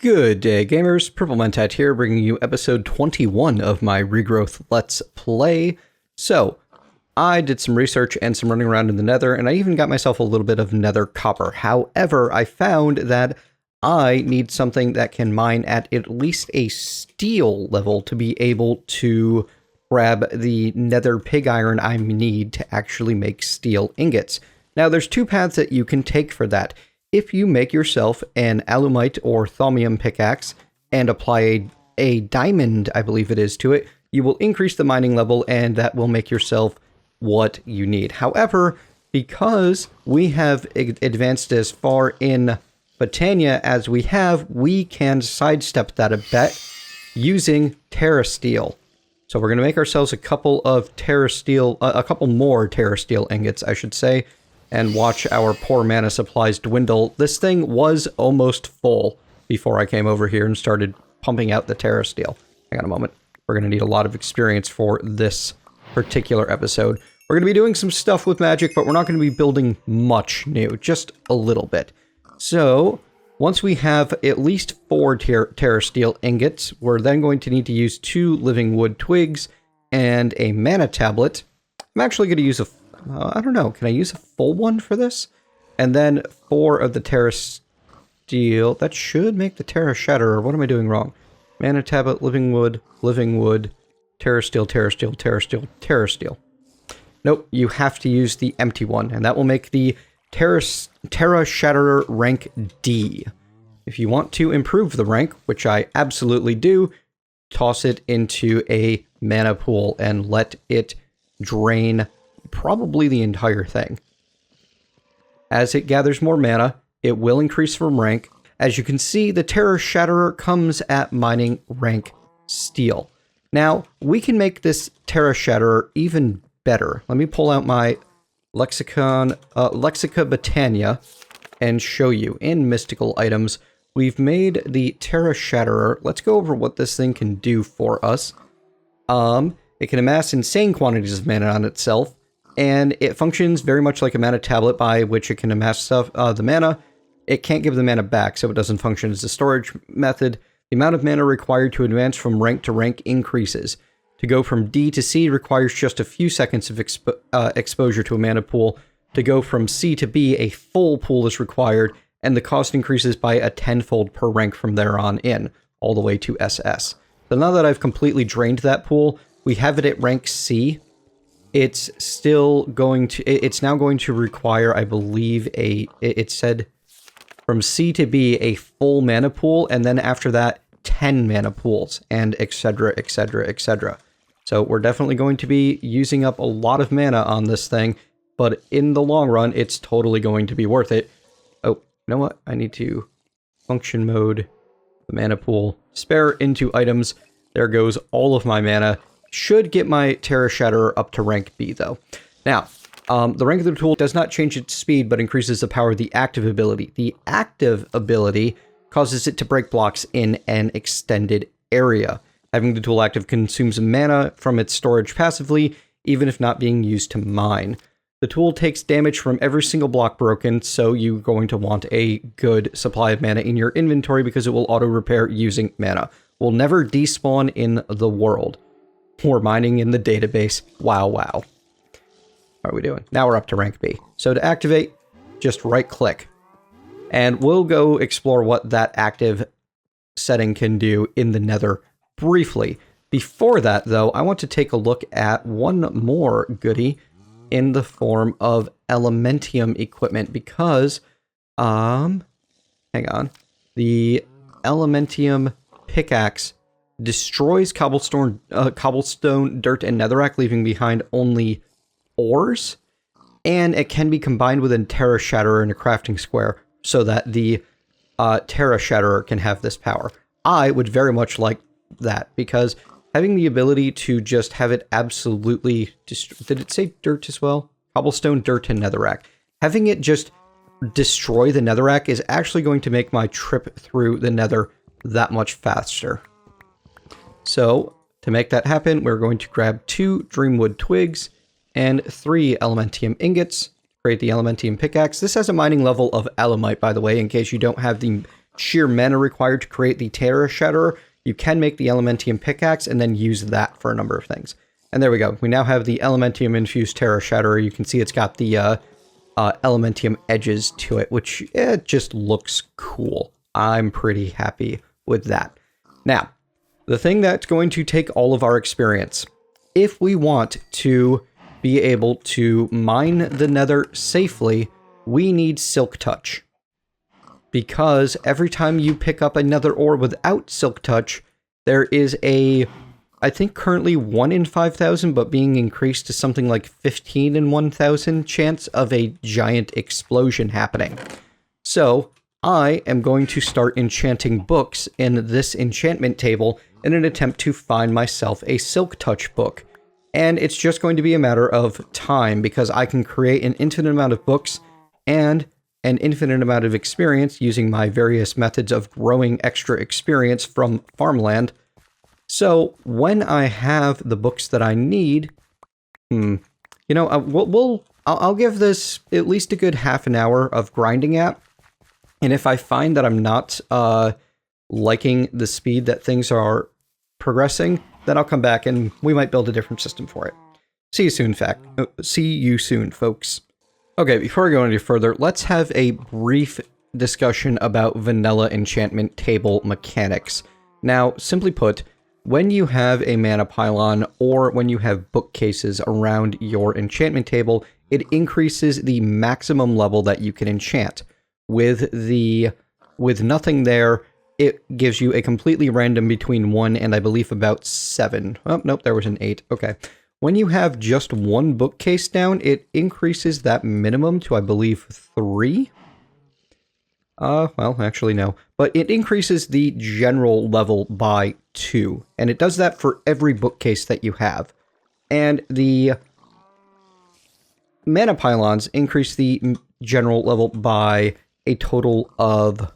Good day, gamers. Purple Mentat here, bringing you episode 21 of my Regrowth Let's Play. So, I did some research and some running around in the nether, and I even got myself a little bit of nether copper. However, I found that I need something that can mine at least a steel level to be able to grab the nether pig iron I need to actually make steel ingots. Now, there's two paths that you can take for that. If you make yourself an alumite or thaumium pickaxe and apply a diamond, I believe it is, to it, you will increase the mining level and that will make yourself what you need. However, because we have advanced as far in Botania as we have, we can sidestep that a bit using Terra Steel. So we're going to make ourselves a couple more Terra Steel ingots, I should say, and watch our poor mana supplies dwindle. This thing was almost full before I came over here and started pumping out the Terra Steel. Hang on a moment. We're going to need a lot of experience for this particular episode. We're going to be doing some stuff with magic, but we're not going to be building much new, just a little bit. So, once we have at least 4 Terra Steel ingots, we're then going to need to use 2 living wood twigs and a mana tablet. I'm actually going to use I don't know, can I use a full one for this? And then 4 of the Terra Steel. That should make the Terra Shatterer. What am I doing wrong? Mana tablet, living wood, Terra Steel, Terra Steel, Terra Steel, Terra Steel. Nope, you have to use the empty one, and that will make the Terra Shatterer rank D. If you want to improve the rank, which I absolutely do, toss it into a mana pool and let it drain probably the entire thing. As it gathers more mana, it will increase from rank. As you can see, the Terra Shatterer comes at mining rank steel. Now, we can make this Terra Shatterer even better. Let me pull out my Lexica Botania and show you. In mystical items, we've made the Terra Shatterer. Let's go over what this thing can do for us. It can amass insane quantities of mana on itself, and it functions very much like a mana tablet, by which it can amass the mana. It can't give the mana back, so it doesn't function as a storage method. The amount of mana required to advance from rank to rank increases. To go from D to C requires just a few seconds of exposure to a mana pool. To go from C to B, a full pool is required, and the cost increases by a 10-fold per rank from there on in, all the way to SS. So now that I've completely drained that pool, we have it at rank C. It's now going to require, I believe, it said from C to B, a full mana pool, and then after that, 10 mana pools, and etc., etc., etc. So we're definitely going to be using up a lot of mana on this thing, but in the long run, it's totally going to be worth it. Oh, you know what? I need to function mode the mana pool, spare into items. There goes all of my mana. Should get my Terra Shatterer up to rank B, though. Now, the rank of the tool does not change its speed, but increases the power of the active ability. The active ability causes it to break blocks in an extended area. Having the tool active consumes mana from its storage passively, even if not being used to mine. The tool takes damage from every single block broken, so you're going to want a good supply of mana in your inventory because it will auto-repair using mana. Will never despawn in the world. We're mining in the database. Wow, wow. How are we doing? Now we're up to rank B. So to activate, just right-click. And we'll go explore what that active setting can do in the nether briefly. Before that, though, I want to take a look at one more goodie in the form of elementium equipment because, hang on, the elementium pickaxe destroys cobblestone, dirt, and netherrack, leaving behind only ores, and it can be combined with a Terra Shatterer in a crafting square so that the Terra Shatterer can have this power. I would very much like that, because having the ability to just have it absolutely... Did it say dirt as well? Cobblestone, dirt, and netherrack. Having it just destroy the netherrack is actually going to make my trip through the nether that much faster. So, to make that happen, we're going to grab 2 dreamwood twigs and 3 elementium ingots. Create the elementium pickaxe. This has a mining level of alumite, by the way, in case you don't have the sheer mana required to create the Terra Shatterer, you can make the Elementium pickaxe and then use that for a number of things. And there we go. We now have the Elementium infused Terra Shatterer. You can see it's got the Elementium edges to it, which just looks cool. I'm pretty happy with that. Now, the thing that's going to take all of our experience, if we want to be able to mine the nether safely, we need Silk Touch. Because every time you pick up another ore without Silk Touch, there is a, I think currently 1 in 5,000, but being increased to something like 15 in 1,000 chance of a giant explosion happening. So I am going to start enchanting books in this enchantment table in an attempt to find myself a Silk Touch book. And it's just going to be a matter of time, because I can create an infinite amount of books and an infinite amount of experience using my various methods of growing extra experience from farmland. So when I have the books that I need, I'll give this at least a good half an hour of grinding at. And if I find that I'm not liking the speed that things are progressing, then I'll come back and we might build a different system for it. See you soon, folks. Okay, before we go any further, let's have a brief discussion about vanilla enchantment table mechanics. Now, simply put, when you have a mana pylon or when you have bookcases around your enchantment table, it increases the maximum level that you can enchant. With nothing there, it gives you a completely random between 1 and I believe about 7. Oh, nope, there was an 8. Okay. When you have just one bookcase down, it increases that minimum to, I believe, 3. Well, actually, no. But it increases the general level by 2. And it does that for every bookcase that you have. And the mana pylons increase the general level by a total of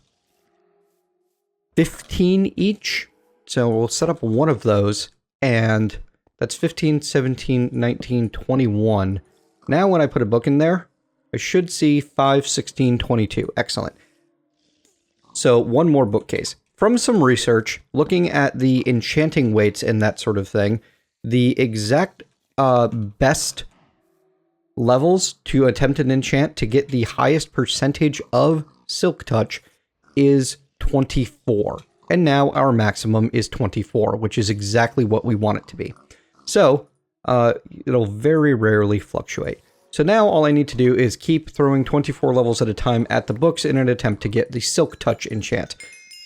15 each. So we'll set up one of those, and that's 15, 17, 19, 21. Now when I put a book in there, I should see 5, 16, 22. Excellent. So one more bookcase. From some research, looking at the enchanting weights and that sort of thing, the exact best levels to attempt an enchant to get the highest percentage of Silk Touch is 24. And now our maximum is 24, which is exactly what we want it to be. So it'll very rarely fluctuate. So now all I need to do is keep throwing 24 levels at a time at the books in an attempt to get the Silk Touch enchant.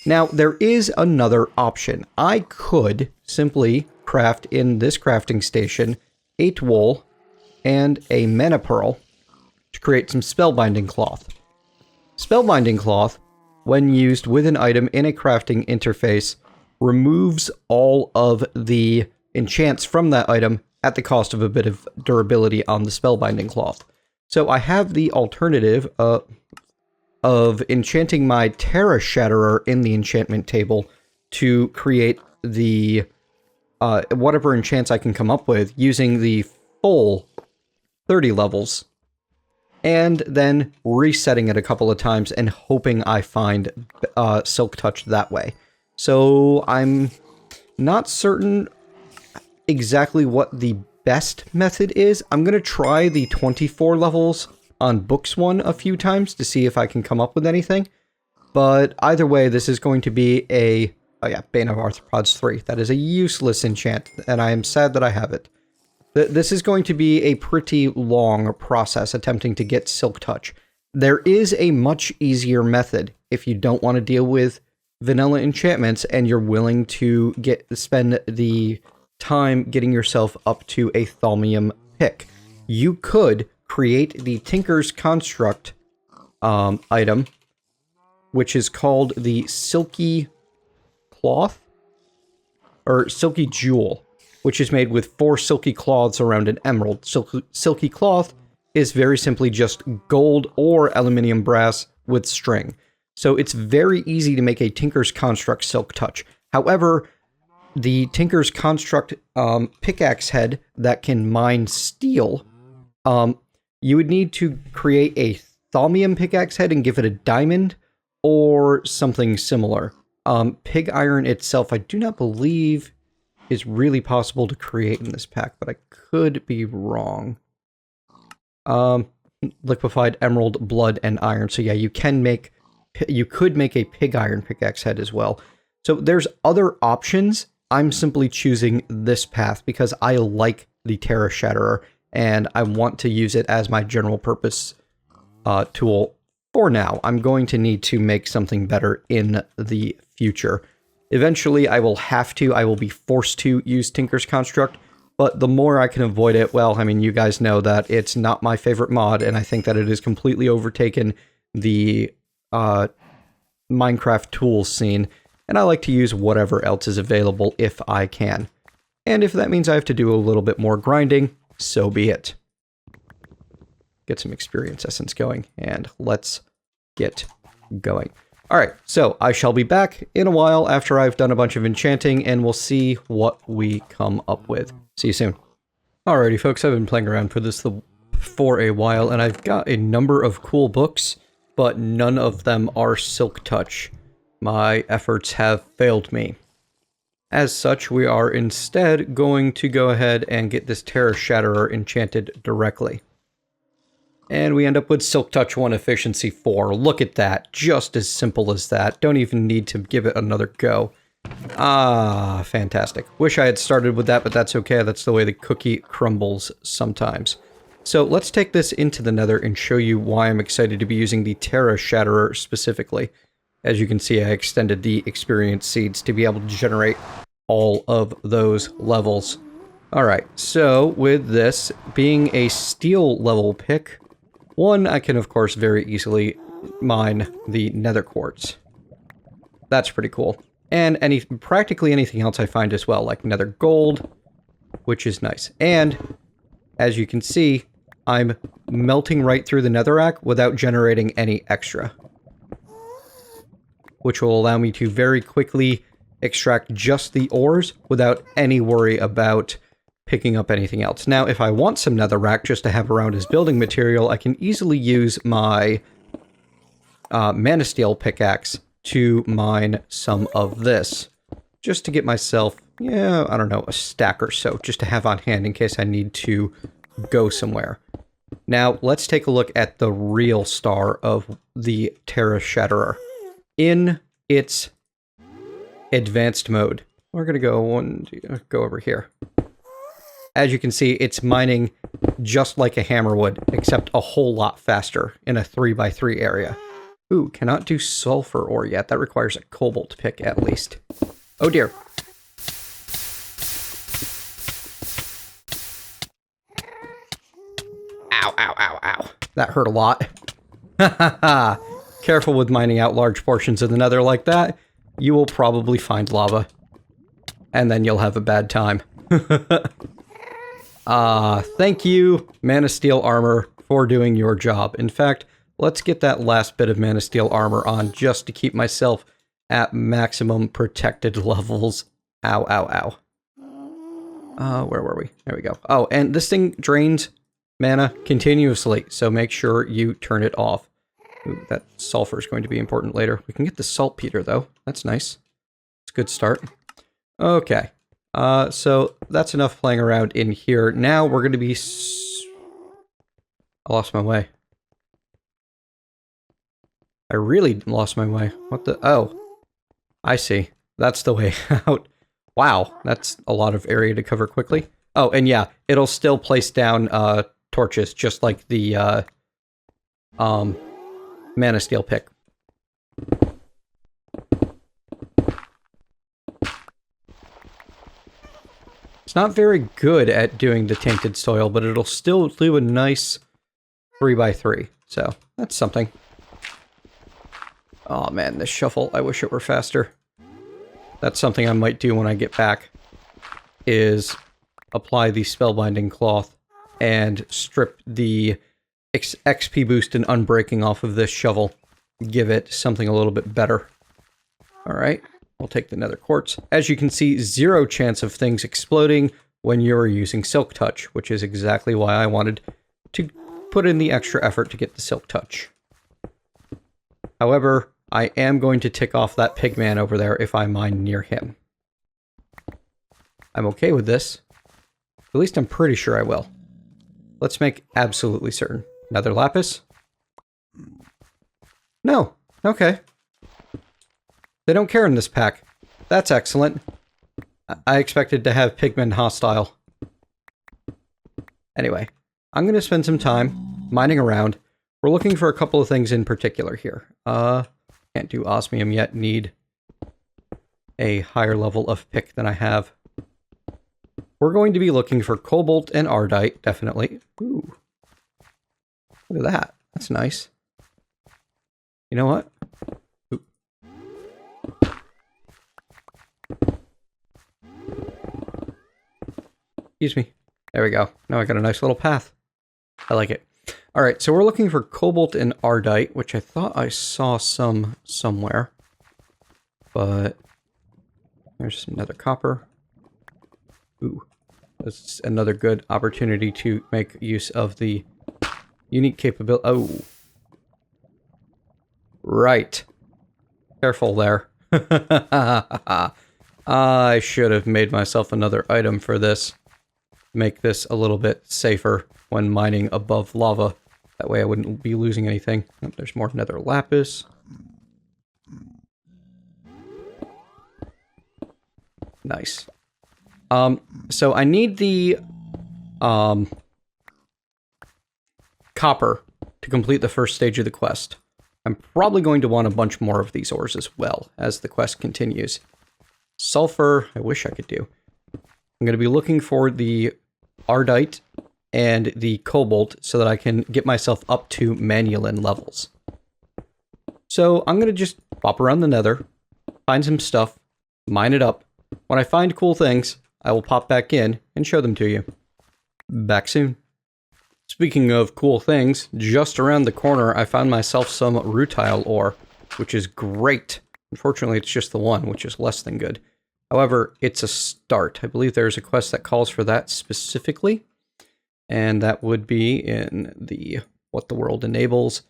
Now, there is another option. I could simply craft in this crafting station 8 wool and a mana pearl to create some spellbinding cloth. Spellbinding cloth, when used with an item in a crafting interface, removes all of the enchants from that item at the cost of a bit of durability on the spellbinding cloth. So I have the alternative of enchanting my Terra Shatterer in the enchantment table to create the whatever enchants I can come up with using the full 30 levels, and then resetting it a couple of times and hoping I find Silk Touch that way. So I'm not certain exactly what the best method is. I'm going to try the 24 levels on books one a few times to see if I can come up with anything. But either way, this is going to be a... Oh yeah, Bane of Arthropods 3. That is a useless enchant, and I am sad that I have it. This is going to be a pretty long process attempting to get Silk Touch. There is a much easier method if you don't want to deal with vanilla enchantments and you're willing to spend the time getting yourself up to a Thaumium pick. You could create the Tinker's Construct item, which is called the Silky Cloth, or Silky Jewel, which is made with 4 silky cloths around an emerald. Silky cloth is very simply just gold or aluminium brass with string. So it's very easy to make a Tinker's Construct Silk Touch. However, the Tinker's Construct pickaxe head that can mine steel, you would need to create a Thaumium pickaxe head and give it a diamond, or something similar. Pig iron itself, I do not believe is really possible to create in this pack, but I could be wrong. Liquefied emerald, blood, and iron. So yeah, you could make a pig iron pickaxe head as well. So there's other options. I'm simply choosing this path because I like the Terra Shatterer, and I want to use it as my general purpose tool for now. I'm going to need to make something better in the future. Eventually, I will be forced to use Tinker's Construct, but the more I can avoid it, well, I mean, you guys know that it's not my favorite mod, and I think that it has completely overtaken the Minecraft tools scene, and I like to use whatever else is available if I can. And if that means I have to do a little bit more grinding, so be it. Get some experience essence going, and let's get going. Alright, so I shall be back in a while after I've done a bunch of enchanting, and we'll see what we come up with. See you soon. Alrighty folks, I've been playing around for a while, and I've got a number of cool books, but none of them are Silk Touch. My efforts have failed me. As such, we are instead going to go ahead and get this Terra Shatterer enchanted directly. And we end up with Silk Touch 1 Efficiency 4. Look at that. Just as simple as that. Don't even need to give it another go. Ah, fantastic. Wish I had started with that, but that's okay. That's the way the cookie crumbles sometimes. So let's take this into the Nether and show you why I'm excited to be using the Terra Shatterer specifically. As you can see, I extended the experience seeds to be able to generate all of those levels. Alright, so with this being a steel level pick, one, I can of course very easily mine the nether quartz. That's pretty cool. And practically anything else I find as well, like nether gold, which is nice. And as you can see, I'm melting right through the netherrack without generating any extra, which will allow me to very quickly extract just the ores without any worry about picking up anything else. Now, if I want some netherrack just to have around as building material, I can easily use my mana steel pickaxe to mine some of this, just to get myself, yeah, I don't know, a stack or so, just to have on hand in case I need to go somewhere. Now, let's take a look at the real star of the Terra Shatterer. In its advanced mode, we're going to go over here. As you can see, it's mining just like a hammer would, except a whole lot faster in a 3x3 area. Ooh, cannot do sulfur ore yet. That requires a cobalt pick at least. Oh dear. Ow, ow, ow, ow. That hurt a lot. Ha ha ha. Careful with mining out large portions of the nether like that. You will probably find lava. And then you'll have a bad time. Thank you, Mana Steel Armor, for doing your job. In fact, let's get that last bit of Mana Steel Armor on just to keep myself at maximum protected levels. Ow, ow, ow. Where were we? There we go. Oh, and this thing drains mana continuously, so make sure you turn it off. Ooh, that sulfur is going to be important later. We can get the saltpeter, though. That's nice. It's a good start. Okay. So that's enough playing around in here. Now we're going to be... I lost my way. I really lost my way. What the... Oh. I see. That's the way out. Wow. That's a lot of area to cover quickly. Oh, and yeah, it'll still place down, torches, just like the, Mana Steel pick. It's not very good at doing the tainted soil, but it'll still do a nice 3x3. So, that's something. Oh man, this shuffle, I wish it were faster. That's something I might do when I get back, is apply the Spellbinding Cloth and strip the XP boost and unbreaking off of this shovel. Give it something a little bit better. Alright, we'll take the nether quartz. As you can see, 0 chance of things exploding when you're using Silk Touch, which is exactly why I wanted to put in the extra effort to get the Silk Touch. However, I am going to tick off that pigman over there if I mine near him. I'm okay with this. At least I'm pretty sure I will. Let's make absolutely certain. Nether lapis? No. Okay. They don't care in this pack. That's excellent. I expected to have pigmen hostile. Anyway, I'm going to spend some time mining around. We're looking for a couple of things in particular here. Can't do osmium yet. Need a higher level of pick than I have. We're going to be looking for cobalt and ardite, definitely. Ooh. Look at that. That's nice. You know what? Ooh. Excuse me. There we go. Now I got a nice little path. I like it. Alright, so we're looking for cobalt and ardite, which I thought I saw some somewhere. But there's some nether copper. Ooh. That's another good opportunity to make use of the unique capability. Oh. Right. Careful there. I should have made myself another item for this. Make this a little bit safer when mining above lava. That way I wouldn't be losing anything. Oh, there's more nether lapis. Nice. So I need the copper to complete the first stage of the quest. I'm probably going to want a bunch more of these ores as well as the quest continues. Sulfur, I wish I could do. I'm going to be looking for the ardite and the cobalt so that I can get myself up to manulin levels. So I'm going to just pop around the nether, find some stuff, mine it up. When I find cool things, I will pop back in and show them to you. Back soon. Speaking of cool things, just around the corner I found myself some rutile ore, which is great. Unfortunately, it's just the one, which is less than good. However, it's a start. I believe there's a quest that calls for that specifically. And that would be in the What the World Enables.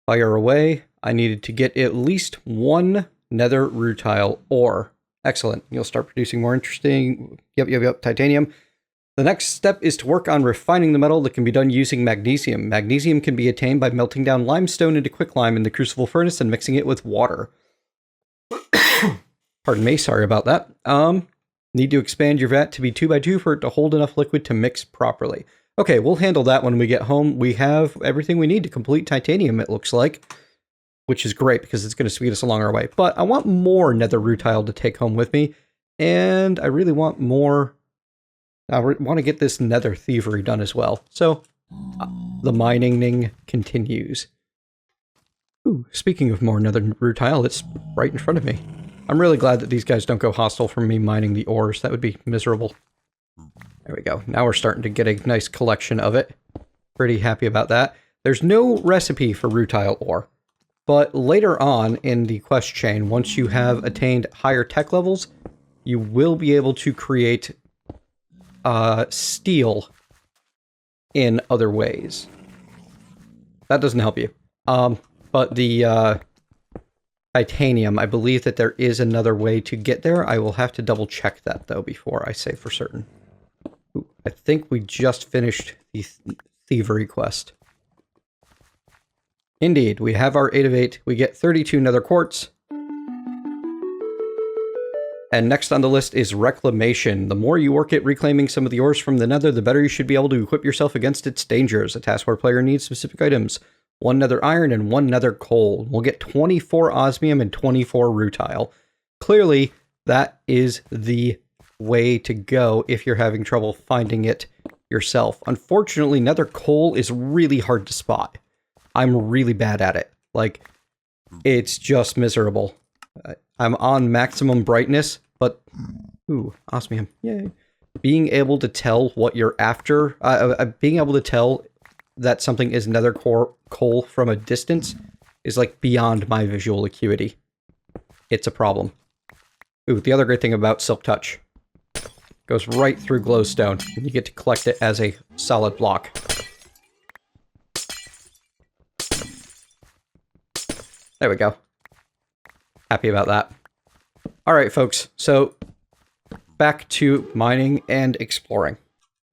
Fire away. I needed to get at least one nether rutile ore. Excellent. You'll start producing more interesting... Yep, titanium. The next step is to work on refining the metal that can be done using magnesium. Magnesium can be attained by melting down limestone into quicklime in the crucible furnace and mixing it with water. Pardon me, sorry about that. Need to expand your vat to be 2x2 for it to hold enough liquid to mix properly. Okay, we'll handle that when we get home. We have everything we need to complete titanium, it looks like. Which is great, because it's going to speed us along our way. But I want more nether rutile to take home with me. And I really want more... I want to get this nether thievery done as well. So, the mining continues. Ooh, speaking of more nether rutile, it's right in front of me. I'm really glad that these guys don't go hostile from me mining the ores. That would be miserable. There we go. Now we're starting to get a nice collection of it. Pretty happy about that. There's no recipe for rutile ore. But later on in the quest chain, once you have attained higher tech levels, you will be able to create steel in other ways. That doesn't help you. But the titanium, I believe that there is another way to get there. I will have to double check that, though, before I say for certain. Ooh, I think we just finished the thievery quest. Indeed, we have our 8 of 8. We get 32 nether quartz. And next on the list is reclamation. The more you work at reclaiming some of the ores from the nether, the better you should be able to equip yourself against its dangers. A task where player needs specific items. 1 nether iron and 1 nether coal. We'll get 24 osmium and 24 rutile. Clearly, that is the way to go if you're having trouble finding it yourself. Unfortunately, nether coal is really hard to spot. I'm really bad at it. Like, it's just miserable. I'm on maximum brightness, but... Ooh, osmium. Yay. Being able to tell what you're after... being able to tell that something is nether coal from a distance is, like, beyond my visual acuity. It's a problem. Ooh, the other great thing about Silk Touch. Goes right through glowstone, and you get to collect it as a solid block. There we go. Happy about that. All right, folks. So back to mining and exploring.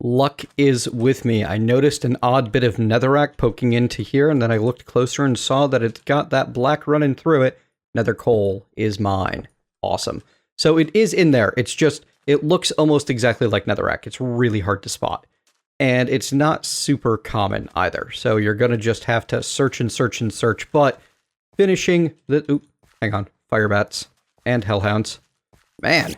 Luck is with me. I noticed an odd bit of netherrack poking into here, and then I looked closer and saw that it's got that black running through it. Nether coal is mine. Awesome. So it is in there. It's just, it looks almost exactly like netherrack. It's really hard to spot. And it's not super common either. So you're going to just have to search and search and search. But finishing the... Oop, hang on. Firebats and hellhounds. Man,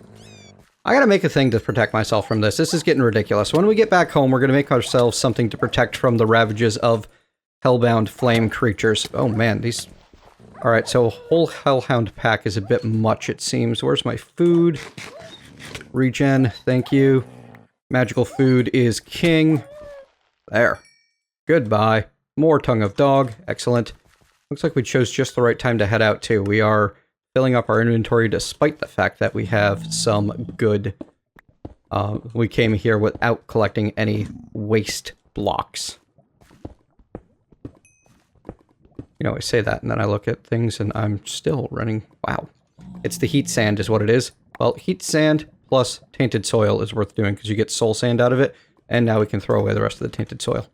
I gotta make a thing to protect myself from this. This is getting ridiculous. When we get back home, we're gonna make ourselves something to protect from the ravages of hellbound flame creatures. Oh man, these... Alright, so a whole hellhound pack is a bit much, it seems. Where's my food? Regen, thank you. Magical food is king. There. Goodbye. More tongue of dog. Excellent. Looks like we chose just the right time to head out, too. We are filling up our inventory despite the fact that we have some good... we came here without collecting any waste blocks. You know, I say that, and then I look at things, and I'm still running... Wow. It's the heat sand is what it is. Well, heat sand plus tainted soil is worth doing, because you get soul sand out of it, and now we can throw away the rest of the tainted soil.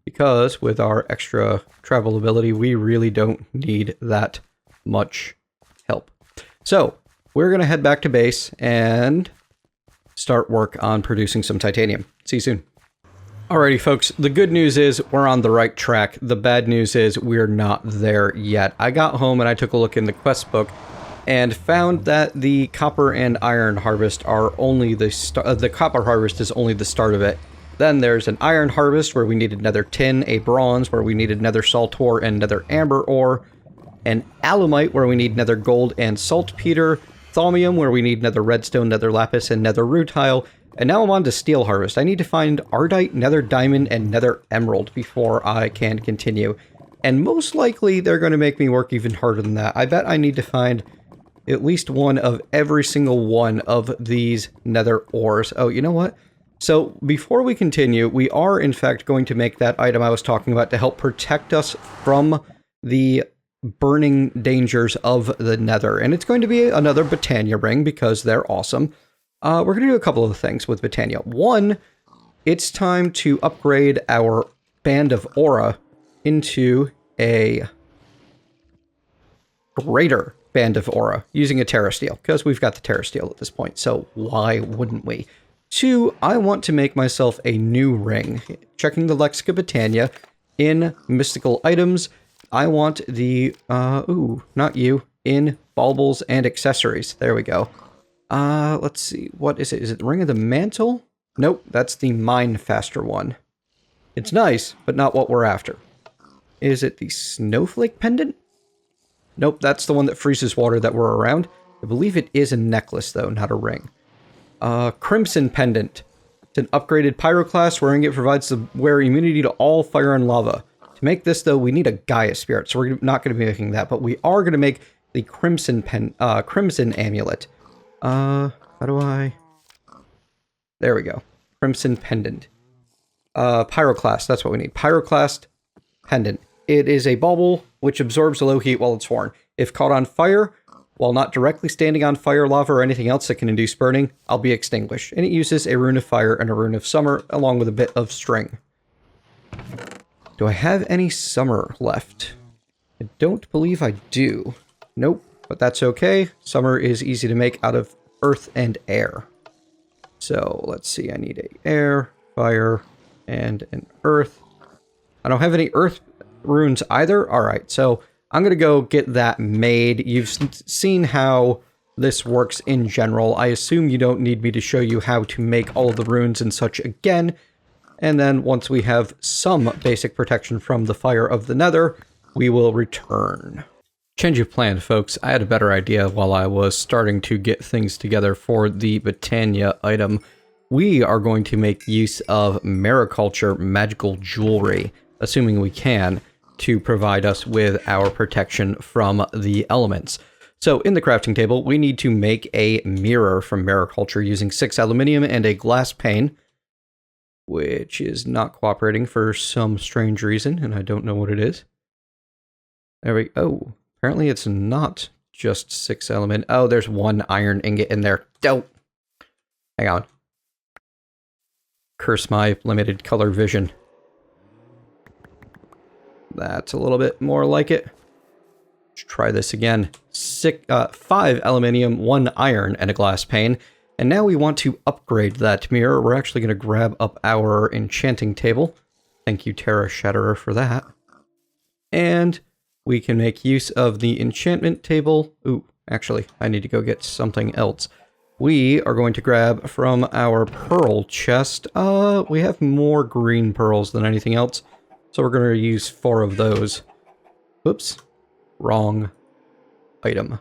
Because with our extra travel ability, we really don't need that much help. So, we're going to head back to base and start work on producing some titanium. See you soon. Alrighty, folks. The good news is we're on the right track. The bad news is we're not there yet. I got home and I took a look in the quest book and found that the copper and iron harvest are only the copper harvest is only the start of it. Then there's an iron harvest where we needed nether tin, a bronze where we needed nether salt ore and nether amber ore, an alumite where we need nether gold and saltpeter, thaumium where we need nether redstone, nether lapis, and nether rutile, and now I'm on to steel harvest. I need to find ardite, nether diamond, and nether emerald before I can continue. And most likely they're going to make me work even harder than that. I bet I need to find at least one of every single one of these nether ores. Oh, you know what? So before we continue, we are in fact going to make that item I was talking about to help protect us from the burning dangers of the nether. And it's going to be another Botania ring because they're awesome. We're going to do a couple of things with Botania. One, it's time to upgrade our Band of Aura into a greater Band of Aura using a Terra Steel, because we've got the Terra Steel at this point, so why wouldn't we? Two, I want to make myself a new ring. Checking the Lexica Botania in mystical items, I want the, not you, in baubles and accessories. There we go. Let's see, what is it? Is it the Ring of the Mantle? Nope, that's the Mine Faster one. It's nice, but not what we're after. Is it the Snowflake Pendant? Nope, that's the one that freezes water that we're around. I believe it is a necklace, though, not a ring. Crimson Pendant. It's an upgraded Pyroclast. Wearing it provides the wearer immunity to all fire and lava. To make this, though, we need a Gaia Spirit, so we're not going to be making that, but we are going to make the Crimson Amulet. How do I... There we go. Crimson Pendant. Pyroclast, that's what we need. Pyroclast Pendant. It is a bauble which absorbs low heat while it's worn. If caught on fire, while not directly standing on fire, lava, or anything else that can induce burning, I'll be extinguished. And it uses a rune of fire and a rune of summer, along with a bit of string. Do I have any summer left? I don't believe I do. Nope, but that's okay. Summer is easy to make out of earth and air. So, let's see, I need a air, fire, and an earth. I don't have any earth runes either. Alright, so I'm going to go get that made. You've seen how this works in general. I assume you don't need me to show you how to make all of the runes and such again. And then once we have some basic protection from the fire of the nether, we will return. Change of plan, folks. I had a better idea while I was starting to get things together for the Botania item. We are going to make use of Mariculture magical jewelry, assuming we can, to provide us with our protection from the elements. So in the crafting table, we need to make a mirror from Mariculture using 6 aluminium and a glass pane, which is not cooperating for some strange reason, and I don't know what it is. There we go. Oh, apparently it's not just 6 element. Oh, there's 1 iron ingot in there. Dope. Hang on. Curse my limited color vision. That's a little bit more like it. Let's try this again. 5 aluminium, 1 iron, and a glass pane. And now we want to upgrade that mirror. We're actually going to grab up our enchanting table. Thank you, Terra Shatterer, for that. And we can make use of the enchantment table. Ooh, actually, I need to go get something else. We are going to grab from our pearl chest. We have more green pearls than anything else. So we're going to use 4 of those. Whoops. Wrong item.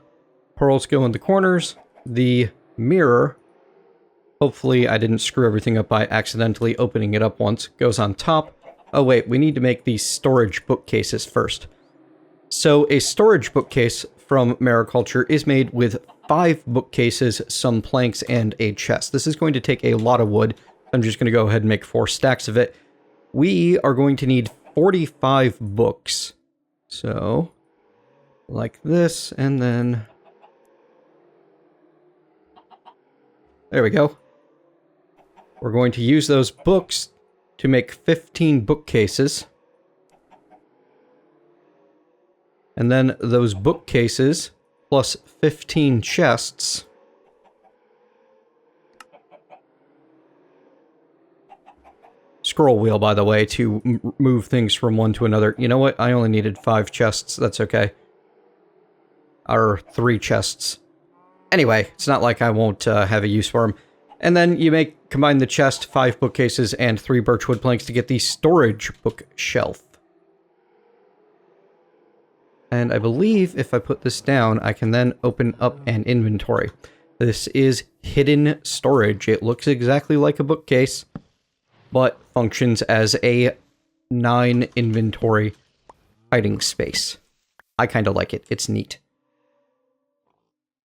Pearls go in the corners. The mirror, hopefully I didn't screw everything up by accidentally opening it up once, goes on top. Oh wait, we need to make these storage bookcases first. So a storage bookcase from Mariculture is made with 5 bookcases, some planks, and a chest. This is going to take a lot of wood. I'm just going to go ahead and make 4 stacks of it. We are going to need 45 books. So, like this, and then... there we go. We're going to use those books to make 15 bookcases. And then those bookcases plus 15 chests. Scroll wheel, by the way, to move things from one to another. You know what? I only needed 5 chests. That's okay. Or 3 chests. Anyway, it's not like I won't have a use for them. And then you combine the chest, 5 bookcases, and 3 birchwood planks to get the storage bookshelf. And I believe if I put this down, I can then open up an inventory. This is hidden storage. It looks exactly like a bookcase, but functions as a 9 inventory hiding space. I kind of like it. It's neat.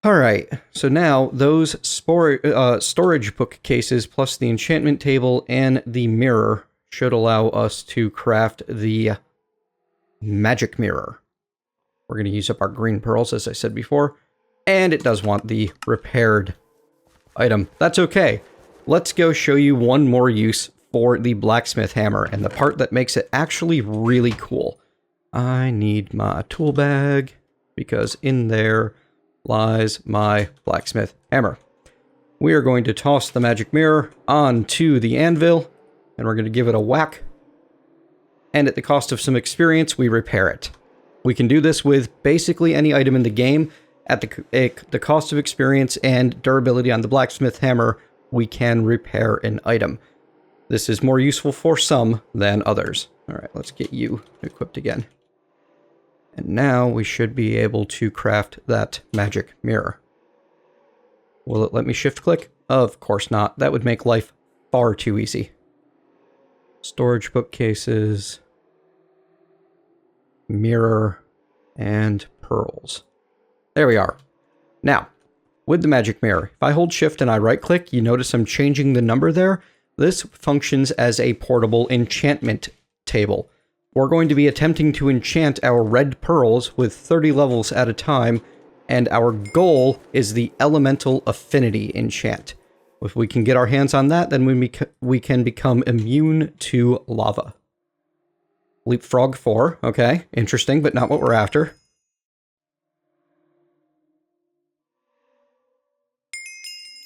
Alright, so now those storage bookcases plus the enchantment table and the mirror should allow us to craft the magic mirror. We're going to use up our green pearls, as I said before, and it does want the repaired item. That's okay. Let's go show you one more use for the blacksmith hammer, and the part that makes it actually really cool. I need my tool bag, because in there lies my blacksmith hammer. We are going to toss the magic mirror onto the anvil, and we're going to give it a whack. And at the cost of some experience, we repair it. We can do this with basically any item in the game. At the cost of experience and durability on the blacksmith hammer, we can repair an item. This is more useful for some than others. Alright, let's get you equipped again. And now we should be able to craft that magic mirror. Will it let me shift click? Of course not. That would make life far too easy. Storage bookcases, mirror, and pearls. There we are. Now, with the magic mirror, if I hold shift and I right click, you notice I'm changing the number there. This functions as a portable enchantment table. We're going to be attempting to enchant our red pearls with 30 levels at a time, and our goal is the elemental affinity enchant. If we can get our hands on that, then we can become immune to lava. Leapfrog 4, okay, interesting, but not what we're after.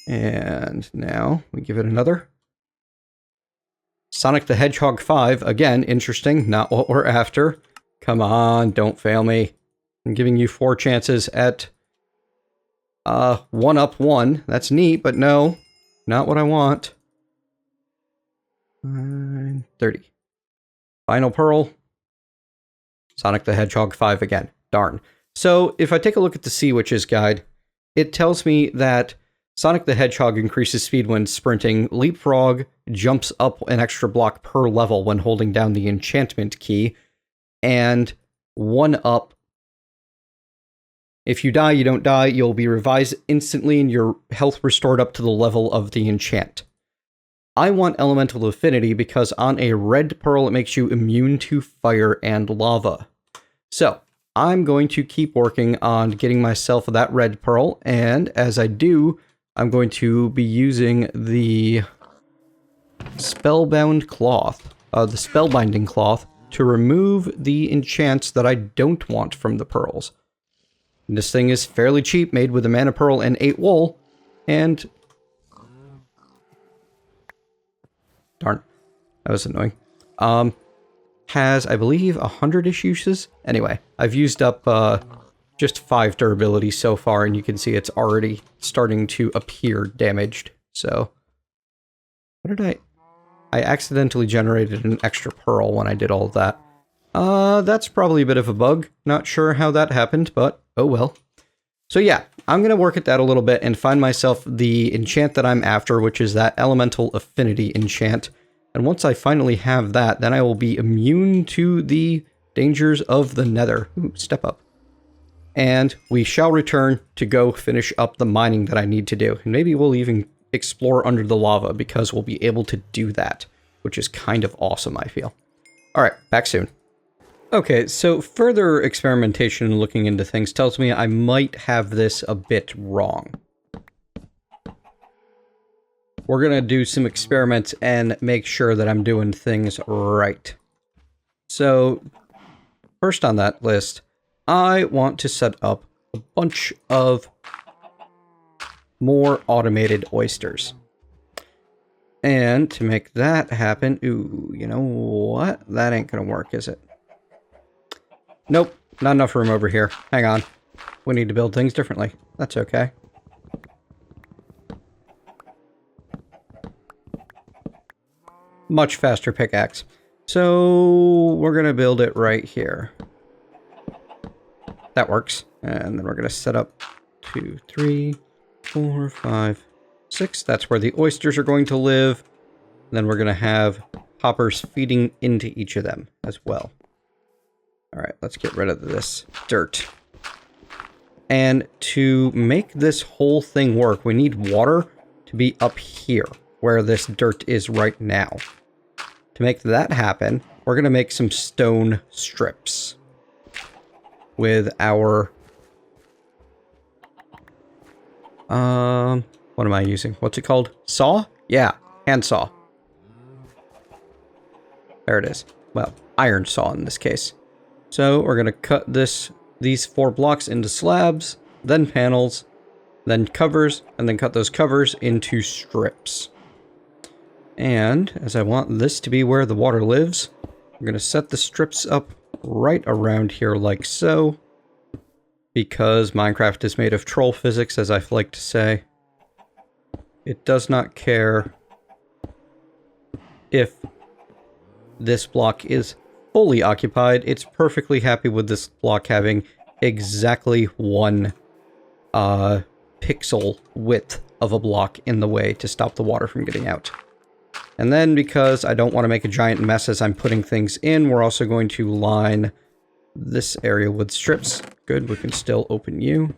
And now we give it another. Sonic the Hedgehog 5, again, interesting, not what we're after. Come on, don't fail me. I'm giving you 4 chances at 1-up-1. That's neat, but no, not what I want. 30. Final Pearl. Sonic the Hedgehog 5 again. Darn. So, if I take a look at the Sea Witch's guide, it tells me that Sonic the Hedgehog increases speed when sprinting. Leapfrog jumps up an extra block per level when holding down the enchantment key. And 1-up. If you die, you don't die. You'll be revised instantly and your health restored up to the level of the enchant. I want elemental affinity because on a red pearl, it makes you immune to fire and lava. So, I'm going to keep working on getting myself that red pearl, and as I do, I'm going to be using the spellbinding cloth to remove the enchants that I don't want from the pearls. And this thing is fairly cheap, made with a mana pearl and 8 wool, and darn, that was annoying. Has, I believe, 100-ish uses. Anyway, I've used up just 5 durability so far, and you can see it's already starting to appear damaged. So, what did I accidentally generated an extra pearl when I did all of that. That's probably a bit of a bug. Not sure how that happened, but oh well. So yeah, I'm going to work at that a little bit and find myself the enchant that I'm after, which is that Elemental Affinity enchant. And once I finally have that, then I will be immune to the dangers of the nether. Ooh, step up. And we shall return to go finish up the mining that I need to do. And maybe we'll even explore under the lava, because we'll be able to do that, which is kind of awesome, I feel. Alright, back soon. Okay, so further experimentation and looking into things tells me I might have this a bit wrong. We're going to do some experiments and make sure that I'm doing things right. So, first on that list, I want to set up a bunch of more automated oysters. And to make that happen, ooh, you know what? That ain't going to work, is it? Nope, not enough room over here. Hang on. We need to build things differently. That's okay. Much faster pickaxe. So we're going to build it right here. That works. And then we're going to set up 2, 3, 4, 5, 6. That's where the oysters are going to live. And then we're going to have hoppers feeding into each of them as well. Alright, let's get rid of this dirt. And to make this whole thing work, we need water to be up here, where this dirt is right now. To make that happen, we're going to make some stone strips with our... what am I using? What's it called? Saw? Yeah, hand saw. There it is. Well, iron saw in this case. So we're going to cut these 4 blocks into slabs, then panels, then covers, and then cut those covers into strips. And as I want this to be where the water lives, I'm going to set the strips up right around here like so, because Minecraft is made of troll physics, as I like to say. It does not care if this block is fully occupied. It's perfectly happy with this block having exactly 1 pixel width of a block in the way to stop the water from getting out. And then, because I don't want to make a giant mess as I'm putting things in, we're also going to line this area with strips. Good, we can still open you.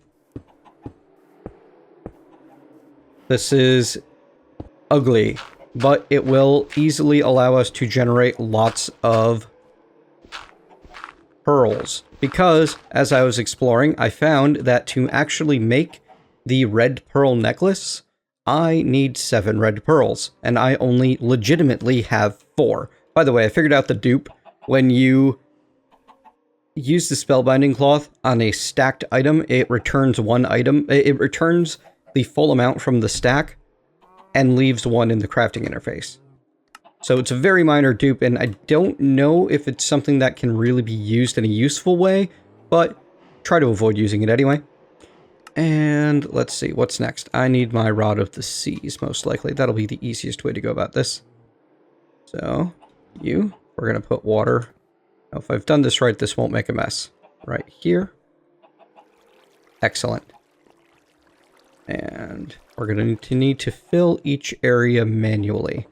This is ugly, but it will easily allow us to generate lots of pearls. Because, as I was exploring, I found that to actually make the red pearl necklace, I need 7 red pearls, and I only legitimately have 4. By the way, I figured out the dupe. When you use the spellbinding cloth on a stacked item, it returns 1 item. It returns the full amount from the stack and leaves 1 in the crafting interface. So it's a very minor dupe, and I don't know if it's something that can really be used in a useful way, but try to avoid using it anyway. And let's see, what's next? I need my Rod of the Seas, most likely. That'll be the easiest way to go about this. So, we're going to put water. Now, if I've done this right, this won't make a mess. Right here. Excellent. And we're going to need to fill each area manually,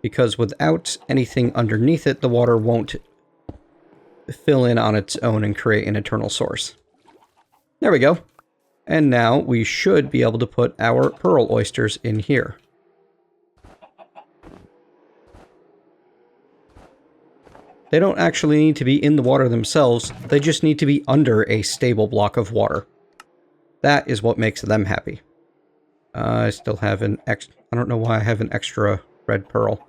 because without anything underneath it, the water won't fill in on its own and create an eternal source. There we go. And now we should be able to put our pearl oysters in here. They don't actually need to be in the water themselves, they just need to be under a stable block of water. That is what makes them happy. I still have an I don't know why I have an extra red pearl.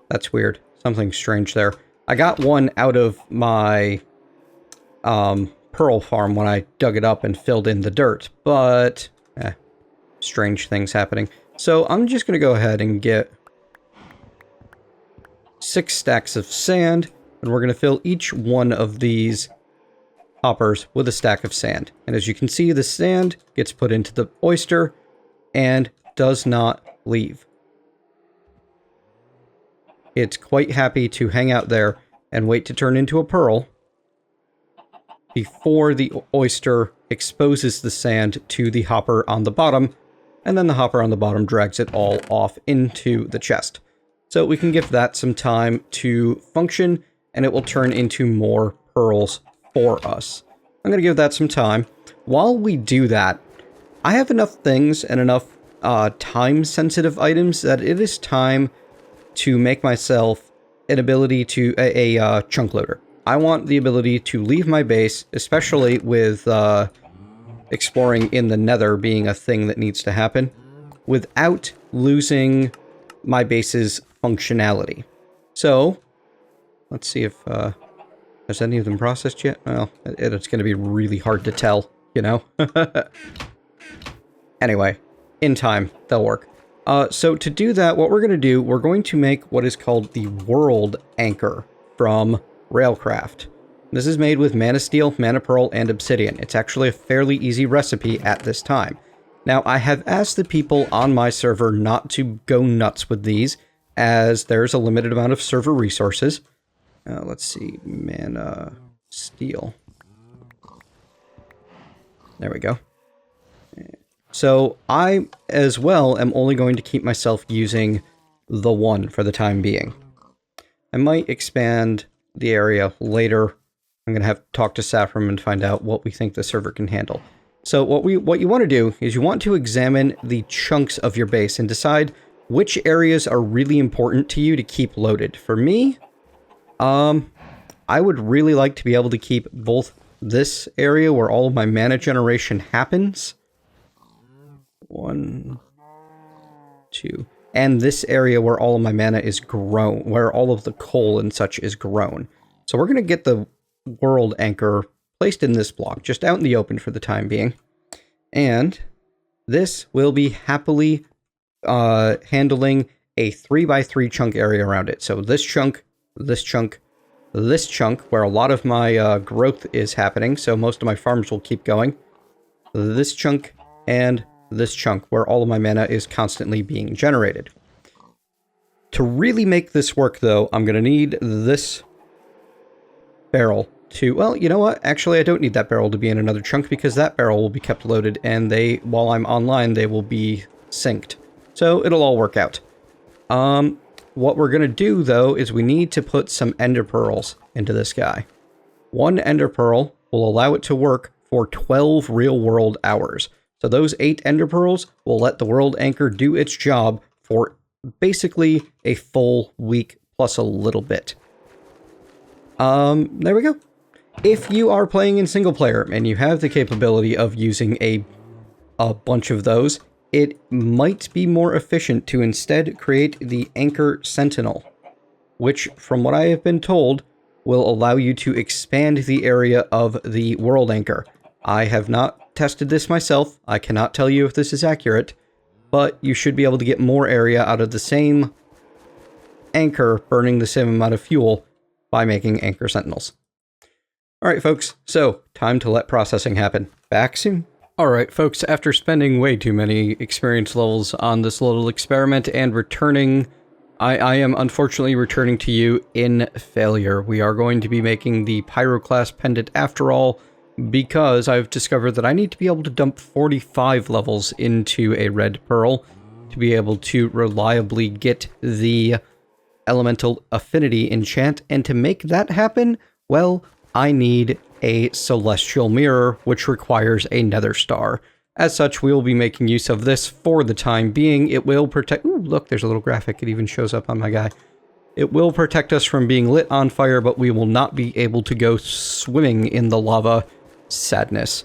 That's weird. Something strange there. I got one out of my pearl farm when I dug it up and filled in the dirt, but strange things happening. So I'm just going to go ahead and get 6 stacks of sand, and we're going to fill each one of these hoppers with a stack of sand. And as you can see, the sand gets put into the oyster and does not leave. It's quite happy to hang out there and wait to turn into a pearl before the oyster exposes the sand to the hopper on the bottom, and then the hopper on the bottom drags it all off into the chest. So we can give that some time to function, and it will turn into more pearls for us. I'm going to give that some time. While we do that, I have enough things and enough time-sensitive items that it is time to make myself an ability to a chunk loader. I want the ability to leave my base, especially with exploring in the nether being a thing that needs to happen, without losing my base's functionality. So, let's see if has any of them processed yet? Well, it's going to be really hard to tell, you know? Anyway, in time, they'll work. So to do that, what we're going to do, we're going to make what is called the world anchor from Railcraft. This is made with mana steel, mana pearl, and obsidian. It's actually a fairly easy recipe at this time. Now, I have asked the people on my server not to go nuts with these, as there's a limited amount of server resources. Let's see, mana steel. There we go. So I, as well, am only going to keep myself using the 1 for the time being. I might expand the area later. I'm going to have to talk to Saffron and find out what we think the server can handle. So what you want to do is you want to examine the chunks of your base and decide which areas are really important to you to keep loaded. For me, I would really like to be able to keep both this area where all of my mana generation happens. 1, 2. And this area where all of my mana is grown, where all of the coal and such is grown. So we're going to get the world anchor placed in this block, just out in the open for the time being. And this will be happily handling a 3x3 chunk area around it. So this chunk, this chunk, this chunk, where a lot of my growth is happening, so most of my farms will keep going. This chunk, and this chunk, where all of my mana is constantly being generated. To really make this work, though, I'm going to need this barrel to... Well, you know what? Actually, I don't need that barrel to be in another chunk, because that barrel will be kept loaded, and while I'm online, they will be synced. So it'll all work out. What we're going to do, though, is we need to put some ender pearls into this guy. 1 ender pearl will allow it to work for 12 real-world hours. So those 8 ender pearls will let the world anchor do its job for basically a full week plus a little bit. There we go. If you are playing in single player and you have the capability of using a bunch of those, it might be more efficient to instead create the Anchor Sentinel, which, from what I have been told, will allow you to expand the area of the world anchor. I have not tested this myself. I cannot tell you if this is accurate, but you should be able to get more area out of the same anchor burning the same amount of fuel by making Anchor Sentinels. Alright folks, so time to let processing happen. Back soon. Alright folks, after spending way too many experience levels on this little experiment and returning, I am unfortunately returning to you in failure. We are going to be making the Pyroclast pendant after all, because I've discovered that I need to be able to dump 45 levels into a red pearl to be able to reliably get the elemental affinity enchant, and to make that happen, well, I need a celestial mirror, which requires a nether star. As such, we will be making use of this for the time being. It will protect... Ooh, look, there's a little graphic. It even shows up on my guy. It will protect us from being lit on fire, but we will not be able to go swimming in the lava. Sadness.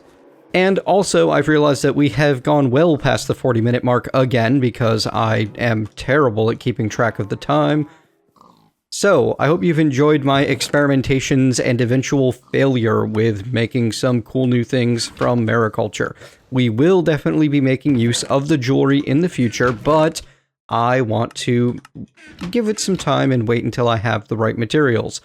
And also, I've realized that we have gone well past the 40-minute mark again, because I am terrible at keeping track of the time. So, I hope you've enjoyed my experimentations and eventual failure with making some cool new things from Mariculture. We will definitely be making use of the jewelry in the future, but I want to give it some time and wait until I have the right materials.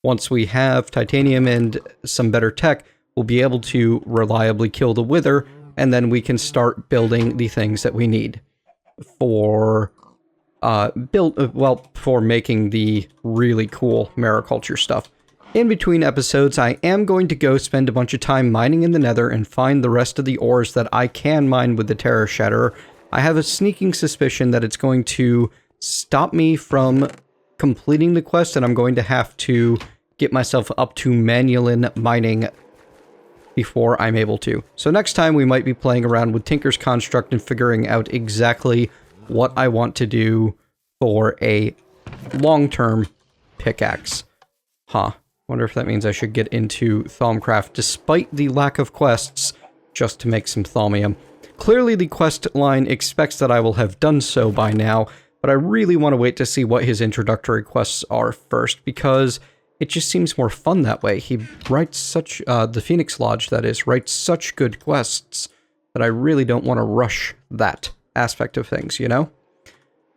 Once we have titanium and some better tech, we'll be able to reliably kill the wither, and then we can start building the things that we need for for making the really cool Mariculture stuff. In between episodes, I am going to go spend a bunch of time mining in the nether and find the rest of the ores that I can mine with the Terra Shatterer. I have a sneaking suspicion that it's going to stop me from completing the quest, and I'm going to have to get myself up to manual mining before I'm able to. So next time we might be playing around with Tinker's Construct and figuring out exactly what I want to do for a long-term pickaxe. Wonder if that means I should get into Thaumcraft despite the lack of quests just to make some thaumium. Clearly the quest line expects that I will have done so by now, but I really want to wait to see what his introductory quests are first, because it just seems more fun that way. He writes such, the Phoenix Lodge, that is, writes such good quests that I really don't want to rush that aspect of things, you know?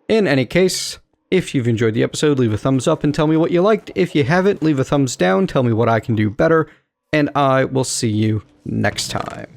In any case, if you've enjoyed the episode, leave a thumbs up and tell me what you liked. If you haven't, leave a thumbs down, tell me what I can do better, and I will see you next time.